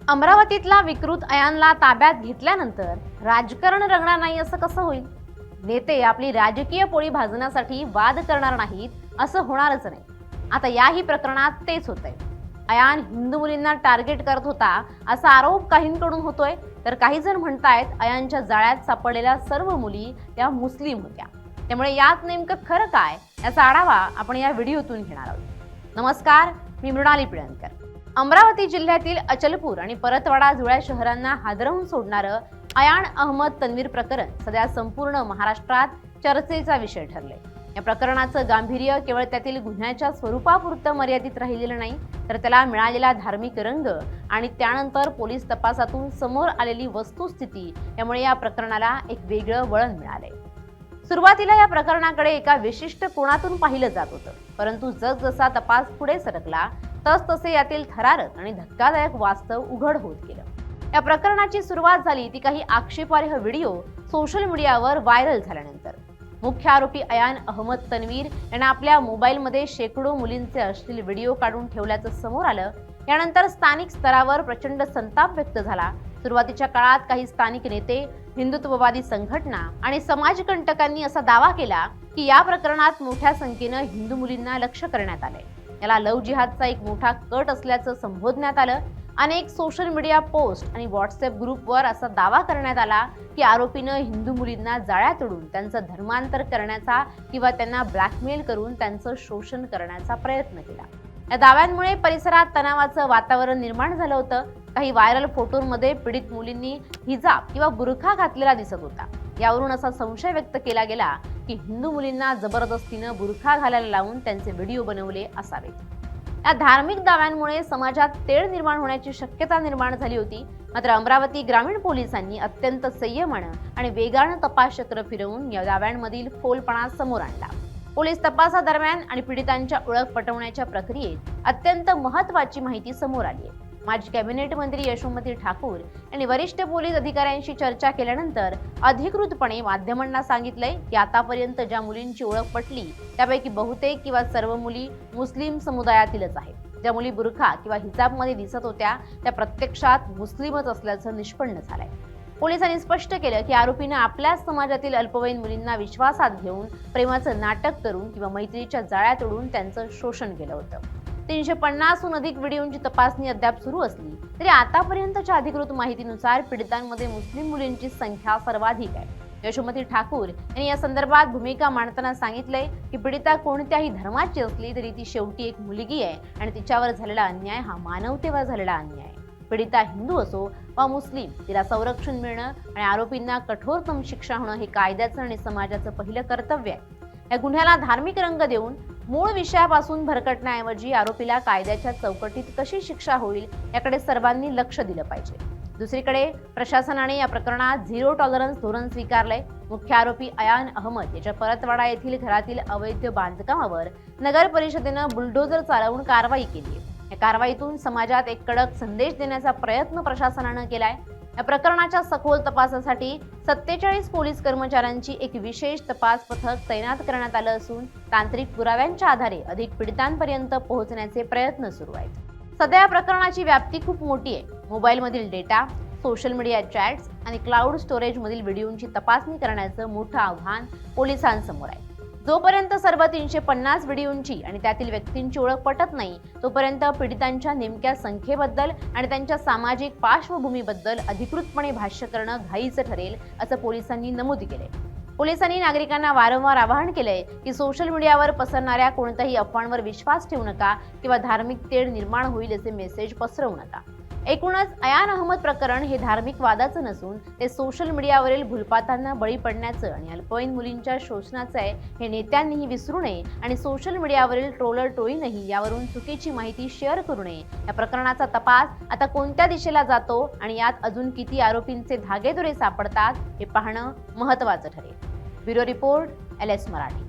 अमरावतीतला विकृत अयानला ताब्यात घेतल्यानंतर राजकारण रंगणार नाही असं कसं होईल? नेते आपली राजकीय पोळी भाजण्यासाठी वाद करणार नाहीत असं होणारच नाही. आता याही प्रकरणात तेच होतंय. अयान हिंदू मुलींना टार्गेट करत होता असा आरोप काहींकडून होतोय, तर काही जण म्हणतायत अयानच्या जाळ्यात सापडलेल्या सर्व मुली या मुस्लिम होत्या. त्यामुळे यात नेमकं खरं काय याचा आढावा आपण या व्हिडिओतून घेणार आहोत. नमस्कार, मी मृणाली पिळणकर. अमरावती जिल्ह्यातील अचलपूर आणि परतवाडा जुळ्या शहरांना हादरवून सोडणारं अयान अहमद तन्वीर प्रकरण सध्या संपूर्ण महाराष्ट्रात चर्चेचा विषय ठरले. या प्रकरणाचं गांभीर्य केवळ त्यातील गुन्ह्याच्या स्वरूपापुरतं मर्यादित राहिलेलं नाही, तर त्याला मिळालेला धार्मिक रंग आणि त्यानंतर पोलीस तपासातून समोर आलेली वस्तुस्थिती यामुळे या प्रकरणाला एक वेगळं वळण मिळाले. सुरुवातीला या प्रकरणाकडे एका विशिष्ट कोणातून पाहिलं जात होतं, परंतु जसजसा तपास पुढे सरकला तसतसे यातील थरारक आणि धक्कादायक वास्तव उघड होत गेलं. या प्रकरणाची सुरुवात झाली ती काही आक्षेपार्ह व्हिडिओ सोशल मीडियावर व्हायरल झाल्यानंतर. मुख्य आरोपी अयान अहमद तन्वीर यांना आपल्या मोबाईलमध्ये शेकडो मुलींचे अश्लील व्हिडिओ काढून ठेवल्याचं समोर आलं. यानंतर स्थानिक स्तरावर प्रचंड संताप व्यक्त झाला. सुरुवातीच्या काळात काही स्थानिक नेते, हिंदुत्ववादी संघटना आणि समाजकंटकांनी असा दावा केला की या प्रकरणात मोठ्या संख्येनं हिंदू मुलींना लक्ष्य करण्यात आले. याला लव्ह जिहादचा एक मोठा कट असल्याचं संबोधण्यात आलं. अनेक सोशल मीडिया पोस्ट आणि व्हॉट्सअप ग्रुपवर असा दावा करण्यात आला की आरोपीनं हिंदू मुलींना जाळ्यात ओढून त्यांचं धर्मांतर करण्याचा किंवा त्यांना ब्लॅकमेल करून त्यांचं शोषण करण्याचा प्रयत्न केला. या दाव्यांमुळे परिसरात तणावाचं वातावरण निर्माण झालं होतं. काही व्हायरल फोटोंमध्ये पीडित मुलींनी हिजाब किंवा बुरखा घातलेला दिसत होता. यावरून असा संशय व्यक्त केला गेला की हिंदू मुलींना जबरदस्तीनं बुरखा घालायला लावून त्यांचे व्हिडिओ बनवले असावेत. या धार्मिक दाव्यांमुळे समाजात तेढ निर्माण होण्याची शक्यता निर्माण झाली होती. मात्र अमरावती ग्रामीण पोलिसांनी अत्यंत संयमानं आणि वेगानं तपास चक्र फिरवून या दाव्यांमधील फोलपणा समोर आणला. पोलीस तपासादरम्यान आणि पीडितांच्या ओळख पटवण्याच्या प्रक्रियेत अत्यंत महत्त्वाची माहिती समोर आली आहे. माजी कॅबिनेट मंत्री यशोमती ठाकूर यांनी वरिष्ठ पोलीस अधिकाऱ्यांशी चर्चा केल्यानंतर अधिकृतपणे माध्यमांना सांगितलंय की आतापर्यंत ज्या मुलींची ओळख पटली त्यापैकी बहुतेक किंवा सर्व मुली मुस्लिम समुदायातीलच आहेत. ज्या मुली बुरखा किंवा हिजाबमध्ये दिसत होत्या त्या प्रत्यक्षात मुस्लिमच असल्याचं निष्पन्न झालंय. पोलिसांनी स्पष्ट केलं की आरोपीनं आपल्याच समाजातील अल्पवयीन मुलींना विश्वासात घेऊन प्रेमाचं नाटक करून किंवा मैत्रीच्या जाळ्यात ओढून त्यांचं शोषण केलं होतं. 350हून अधिक व्हिडिओंची तपासणी अद्याप सुरू असली तरी आतापर्यंतच्या अधिकृत माहितीनुसार पीडितांमध्ये मुस्लिम मुलींची संख्या सर्वाधिक आहे. यशोमती ठाकूर यांनी या संदर्भात भूमिका मांडताना सांगितलंय की पीडिता कोणत्याही धर्माची असली तरी ती शेवटी एक मुलगी आहे आणि तिच्यावर झालेला अन्याय हा मानवतेवर झालेला अन्याय आहे. पीडिता हिंदू असो वा मुस्लिम, तिला संरक्षण मिळणं आणि आरोपींना कठोरतम शिक्षा होणं हे कायद्याचं आणि समाजाचं पहिलं कर्तव्य आहे. या गुन्ह्याला धार्मिक रंग देऊन मूळ विषयापासून भरकटण्याऐवजी आरोपीला कायद्याच्या चौकटीत कशी शिक्षा होईल याकडे सर्वांनी लक्ष दिलं पाहिजे. दुसरीकडे प्रशासनाने या प्रकरणात झिरो टॉलरन्स धोरण स्वीकारलंय. मुख्य आरोपी अयान अहमद याच्या परतवाडा येथील घरातील अवैध बांधकामावर नगर परिषदेनं बुलडोजर चालवून कारवाई केली आहे. या कारवाईतून समाजात एक कडक संदेश देण्याचा प्रयत्न प्रशासनानं केलाय. या प्रकरणाच्या सखोल तपासासाठी 47 पोलीस कर्मचाऱ्यांची एक विशेष तपास पथक तैनात करण्यात आलं असून तांत्रिक पुराव्यांच्या आधारे अधिक पीडितांपर्यंत पोहोचण्याचे प्रयत्न सुरू आहेत. सध्या या प्रकरणाची व्याप्ती खूप मोठी आहे. मोबाईलमधील डेटा, सोशल मीडिया चॅट्स आणि क्लाउड स्टोरेजमधील व्हिडिओंची तपासणी करण्याचं मोठं आव्हान पोलिसांसमोर आहे. जोपर्यंत सर्व 350 व्हिडिओंची आणि त्यातील व्यक्तींची ओळख पटत नाही तोपर्यंत पीडितांच्या नेमक्या संख्येबद्दल आणि त्यांच्या सामाजिक पार्श्वभूमीबद्दल अधिकृतपणे भाष्य करणं घाईचं ठरेल असं पोलिसांनी नमूद केलंय. पोलिसांनी नागरिकांना वारंवार आवाहन केलंय की सोशल मीडियावर पसरणाऱ्या कोणत्याही अफवांवर विश्वास ठेवू नका किंवा धार्मिक तेढ निर्माण होईल असे मेसेज पसरवू नका. एकूणच अयान अहमद प्रकरण हे धार्मिक वादाचं नसून ते सोशल मीडियावरील भूलपातांना बळी पडण्याचं आणि अल्पवयीन मुलींच्या शोषणाचं आहे. हे नेत्यांनीही विसरू नये आणि सोशल मीडियावरील ट्रोलर टोळीनंही यावरून चुकीची माहिती शेअर करू नये. या प्रकरणाचा तपास आता कोणत्या दिशेला जातो आणि यात अजून किती आरोपींचे धागेदोरे सापडतात हे पाहणं महत्त्वाचं ठरेल. Bureau report, LS Marathi.